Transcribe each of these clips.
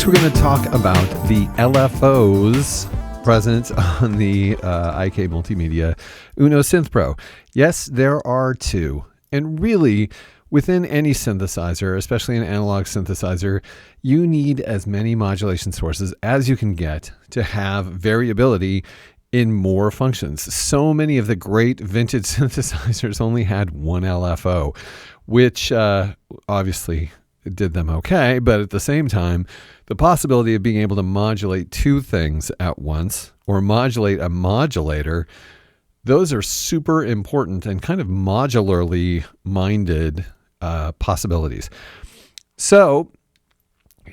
we're going to talk about the LFOs present on the IK Multimedia UNO Synth Pro. Yes, there are two. And really, within any synthesizer, especially an analog synthesizer, you need as many modulation sources as you can get to have variability in more functions. So many of the great vintage synthesizers only had one LFO, which obviously did them okay, but at the same time, the possibility of being able to modulate two things at once or modulate a modulator, those are super important and kind of modularly minded possibilities. So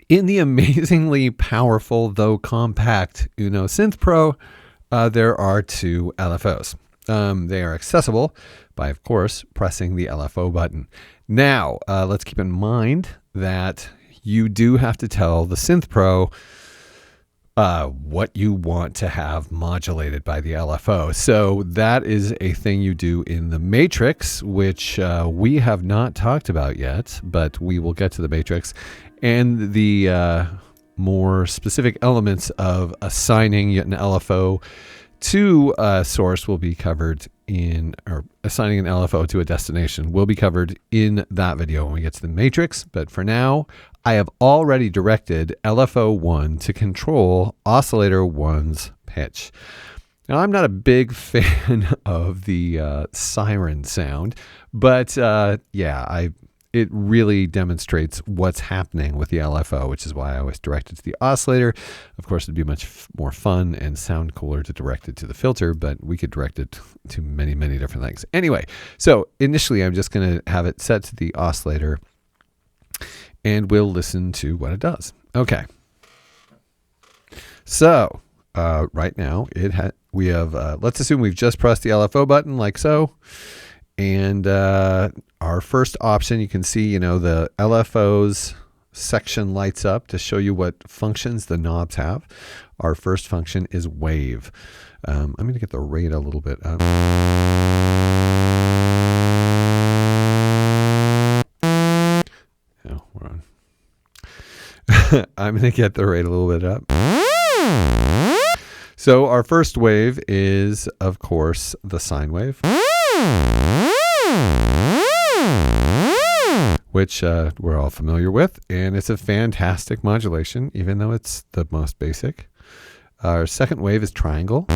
in the amazingly powerful, though compact UNO Synth Pro, there are two LFOs. They are accessible by, of course, pressing the LFO button. Now, let's keep in mind that you do have to tell the Synth Pro what you want to have modulated by the LFO. So that is a thing you do in the matrix, which we have not talked about yet, but we will get to the matrix. And the more specific elements of assigning an LFO to a source will be covered in, or assigning an LFO to a destination will be covered in that video when we get to the matrix. But for now, I have already directed LFO 1 to control oscillator 1's pitch. Now, I'm not a big fan of the siren sound, but it really demonstrates what's happening with the LFO, which is why I always direct it to the oscillator. Of course, it'd be much more fun and sound cooler to direct it to the filter, but we could direct it to many, many different things. Anyway, so initially I'm just going to have it set to the oscillator and we'll listen to what it does. Okay. So right now we have, let's assume we've just pressed the LFO button like so. And our first option, you can see, the LFOs section lights up to show you what functions the knobs have. Our first function is wave. I'm going to get the rate a little bit up. Oh, we're on. I'm going to get the rate a little bit up. So our first wave is, of course, the sine wave, which we're all familiar with, and it's a fantastic modulation, even though it's the most basic. Our second wave is triangle.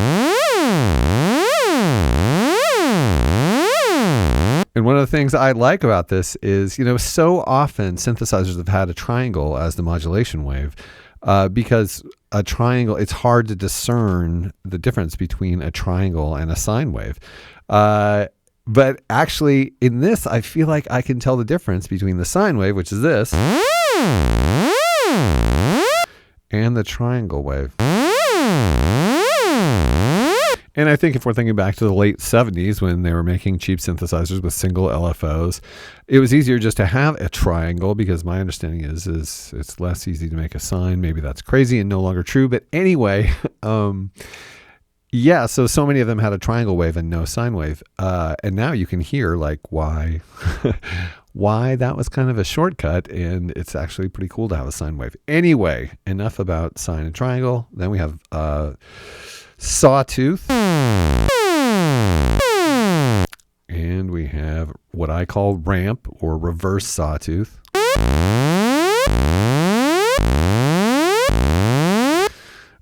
And one of the things I like about this is, so often synthesizers have had a triangle as the modulation wave, because a triangle, it's hard to discern the difference between a triangle and a sine wave. But actually, in this, I feel like I can tell the difference between the sine wave, which is this, and the triangle wave. And I think if we're thinking back to the late 70s when they were making cheap synthesizers with single LFOs, it was easier just to have a triangle, because my understanding is it's less easy to make a sine. Maybe that's crazy and no longer true. But anyway, yeah, so many of them had a triangle wave and no sine wave. And now you can hear why that was kind of a shortcut, and it's actually pretty cool to have a sine wave. Anyway, enough about sine and triangle. Then we have sawtooth. And we have what I call ramp or reverse sawtooth.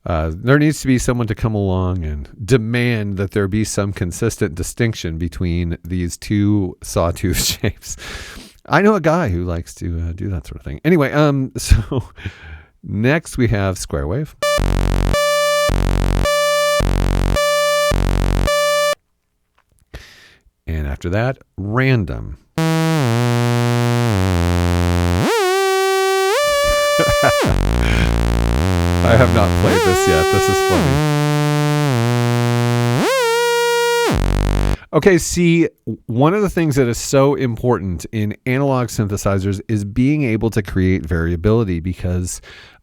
There needs to be someone to come along and demand that there be some consistent distinction between these two sawtooth shapes. I know a guy who likes to do that sort of thing. Anyway, so next we have square wave. And after that, random. I have not played this yet. This is funny. Okay, see, one of the things that is so important in analog synthesizers is being able to create variability, because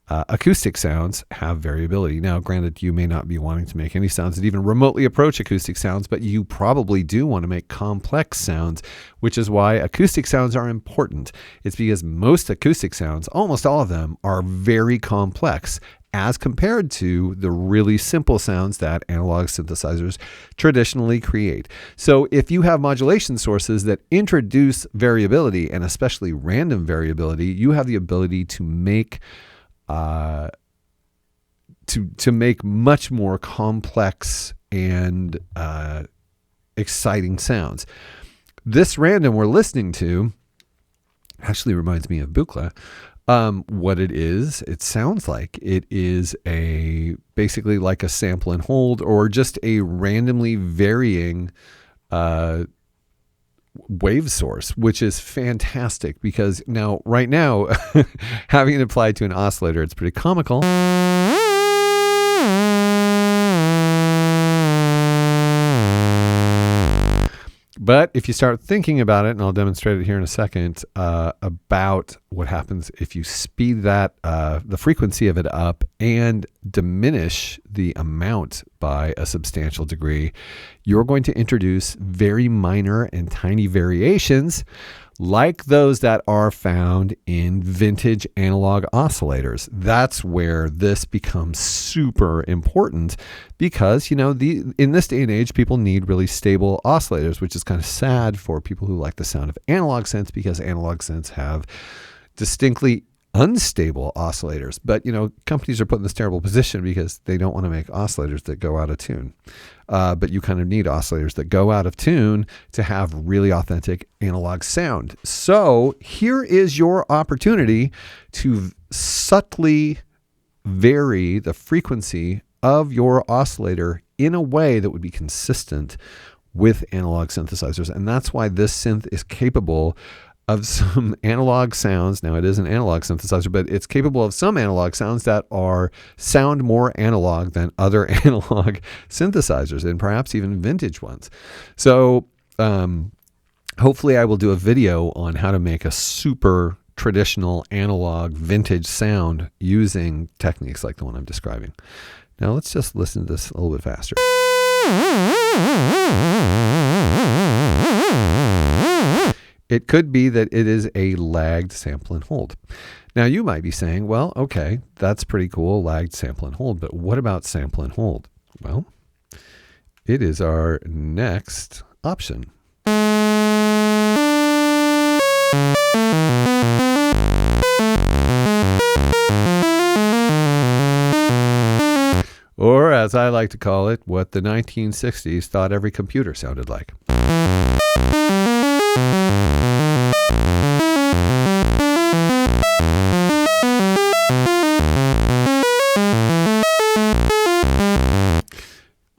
acoustic sounds have variability. Now, granted, you may not be wanting to make any sounds that even remotely approach acoustic sounds, but you probably do want to make complex sounds, which is why acoustic sounds are important. It's because most acoustic sounds, almost all of them, are very complex as compared to the really simple sounds that analog synthesizers traditionally create. So if you have modulation sources that introduce variability, and especially random variability, you have the ability to make to make much more complex and exciting sounds. This random we're listening to actually reminds me of Buchla. What it sounds like it is basically like a sample and hold, or just a randomly varying wave source, which is fantastic because right now, having it applied to an oscillator, it's pretty comical. But if you start thinking about it, and I'll demonstrate it here in a second, about what happens if you speed the frequency of it up and diminish the amount by a substantial degree, you're going to introduce very minor and tiny variations like those that are found in vintage analog oscillators. That's where this becomes super important because, in this day and age, people need really stable oscillators, which is kind of sad for people who like the sound of analog synths because analog synths have distinctly unstable oscillators. But, companies are put in this terrible position because they don't want to make oscillators that go out of tune. But you kind of need oscillators that go out of tune to have really authentic analog sound. So here is your opportunity to subtly vary the frequency of your oscillator in a way that would be consistent with analog synthesizers. And that's why this synth is capable of some analog sounds. Now, it is an analog synthesizer, but it's capable of some analog sounds that sound more analog than other analog synthesizers, and perhaps even vintage ones. So hopefully I will do a video on how to make a super traditional analog vintage sound using techniques like the one I'm describing. Now let's just listen to this a little bit faster. It could be that it is a lagged sample and hold. Now you might be saying, well, okay, that's pretty cool, lagged sample and hold, but what about sample and hold? Well, it is our next option. Or, as I like to call it, what the 1960s thought every computer sounded like.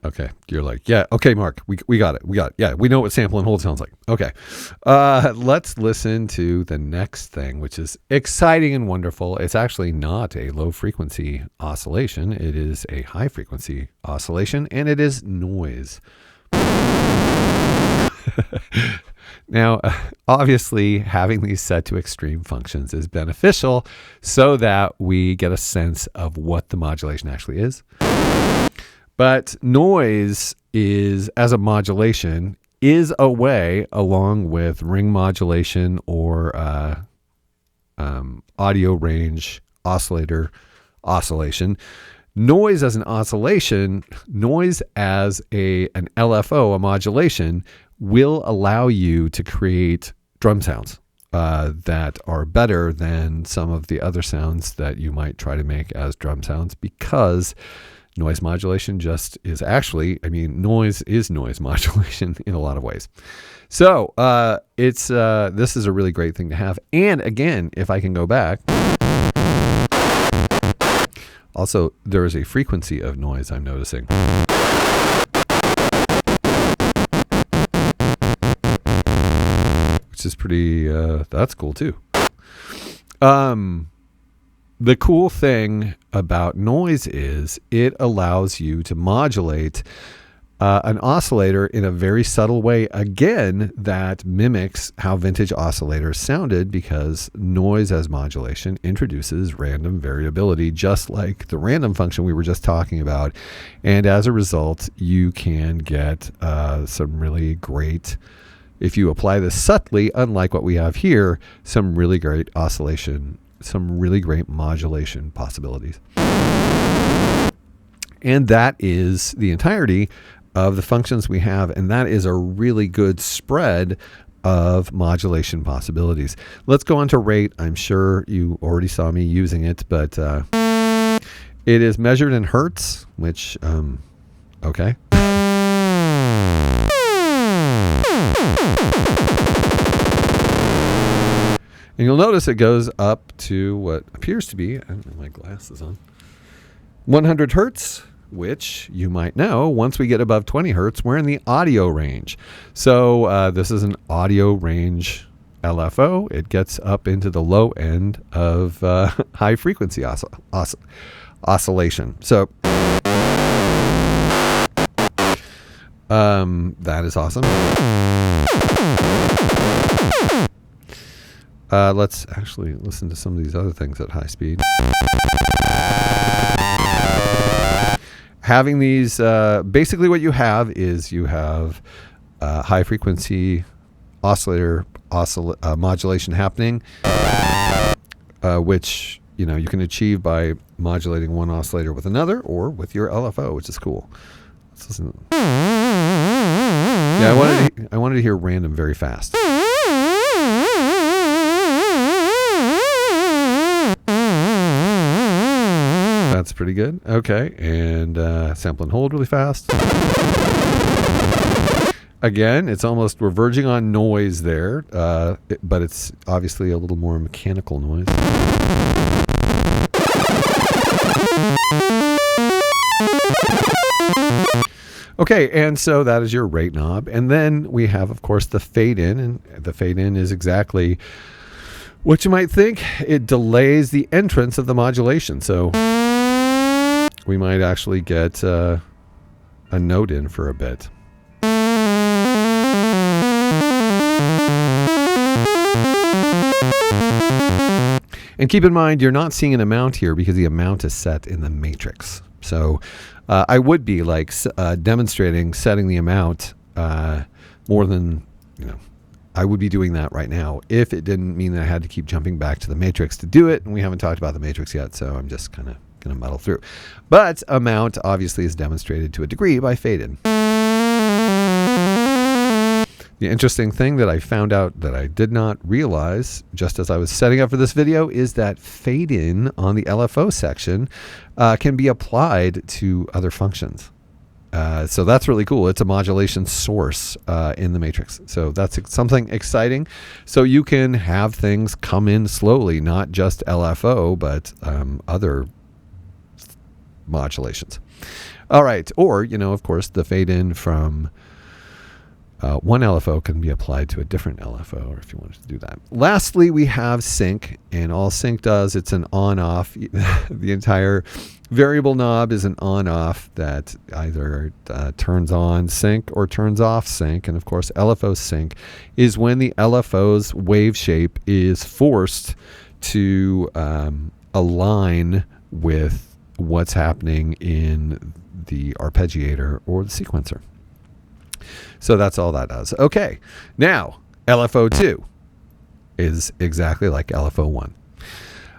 Okay, you're like, yeah, okay, Mark, we got it. Yeah, we know what sample and hold sounds like. Okay, let's listen to the next thing, which is exciting and wonderful. It's actually not a low frequency oscillation. It is a high frequency oscillation, and it is noise. Now, obviously, having these set to extreme functions is beneficial so that we get a sense of what the modulation actually is. But noise as a modulation, is a way, along with ring modulation or audio range oscillation, noise as an oscillation, noise as an LFO, a modulation, will allow you to create drum sounds that are better than some of the other sounds that you might try to make as drum sounds, because noise modulation just is actually, noise is noise modulation in a lot of ways. So this is a really great thing to have. And again, if I can go back, also there is a frequency of noise I'm noticing. Which is pretty, that's cool too. The cool thing about noise is it allows you to modulate an oscillator in a very subtle way, again, that mimics how vintage oscillators sounded, because noise as modulation introduces random variability, just like the random function we were just talking about. And as a result, you can get some really great, if you apply this subtly, unlike what we have here, some really great oscillation, some really great modulation possibilities. And that is the entirety of the functions we have, and that is a really good spread of modulation possibilities. Let's go on to rate. I'm sure you already saw me using it, but it is measured in hertz, which, okay. And you'll notice it goes up to what appears to be, I don't have my glasses on, 100 hertz, which you might know, once we get above 20 hertz, we're in the audio range. So this is an audio range LFO. It gets up into the low end of high frequency oscillation. So that is awesome. Let's actually listen to some of these other things at high speed. Having these, basically what you have is you have high frequency oscillator modulation happening, which you can achieve by modulating one oscillator with another or with your LFO, which is cool. Let's listen. Yeah, I wanted to hear random very fast. That's pretty good. Okay, and sample and hold really fast. Again, it's almost, we're verging on noise there, but it's obviously a little more mechanical noise. Okay, and so that is your rate knob. And then we have, of course, the fade in, and the fade in is exactly what you might think. It delays the entrance of the modulation. So we might actually get a note in for a bit. And keep in mind, you're not seeing an amount here because the amount is set in the matrix. So I would be like demonstrating setting the amount more than, I would be doing that right now if it didn't mean that I had to keep jumping back to the matrix to do it. And we haven't talked about the matrix yet, so I'm just kind of going to muddle through. But amount obviously is demonstrated to a degree by fade in. The interesting thing that I found out that I did not realize just as I was setting up for this video is that fade in on the LFO section can be applied to other functions. So that's really cool. It's a modulation source in the matrix. So that's something exciting. So you can have things come in slowly, not just LFO, but other modulations. All right. Or, of course, the fade in from one LFO can be applied to a different LFO, if you wanted to do that. Lastly, we have sync, and all sync does, it's an on-off. The entire variable knob is an on-off that either turns on sync or turns off sync. And of course, LFO sync is when the LFO's wave shape is forced to align with what's happening in the arpeggiator or the sequencer. So that's all that does. Okay, now LFO2 is exactly like LFO1.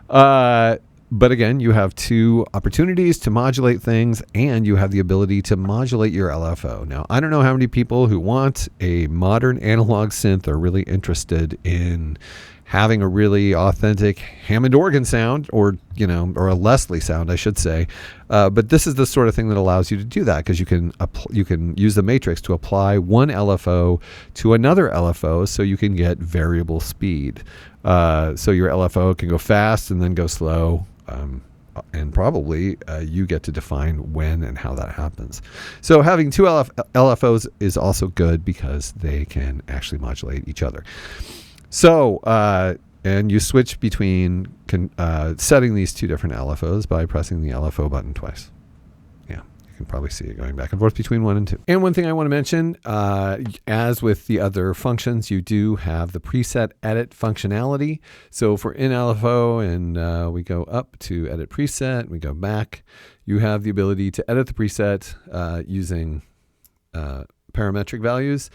But again, you have two opportunities to modulate things, and you have the ability to modulate your LFO. Now, I don't know how many people who want a modern analog synth are really interested in having a really authentic Hammond organ sound, or a Leslie sound, I should say. But this is the sort of thing that allows you to do that, because you can use the matrix to apply one LFO to another LFO, so you can get variable speed. So your LFO can go fast and then go slow, and probably you get to define when and how that happens. So having two LFOs is also good because they can actually modulate each other. So, and you switch between setting these two different LFOs by pressing the LFO button twice. Yeah, can probably see it going back and forth between 1 and 2. And one thing I want to mention, as with the other functions, you do have the preset edit functionality. So if we're in LFO and we go up to edit preset, we go back, you have the ability to edit the preset using parametric values.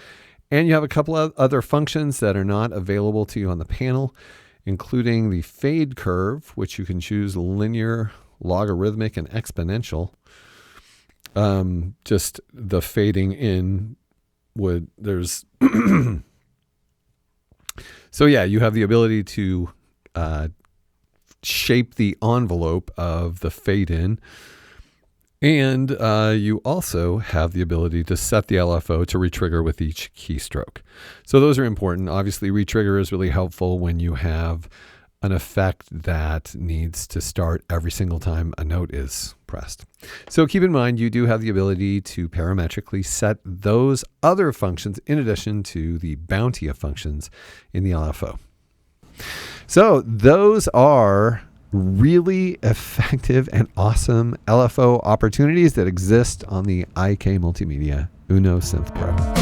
And you have a couple of other functions that are not available to you on the panel, including the fade curve, which you can choose linear, logarithmic, and exponential. Just the fading in there's so yeah, you have the ability to shape the envelope of the fade in, and you also have the ability to set the LFO to retrigger with each keystroke. So those are important. Obviously, retrigger is really helpful when you have an effect that needs to start every single time a note is pressed. So keep in mind, you do have the ability to parametrically set those other functions in addition to the bounty of functions in the LFO. So those are really effective and awesome LFO opportunities that exist on the IK Multimedia UNO Synth Pro.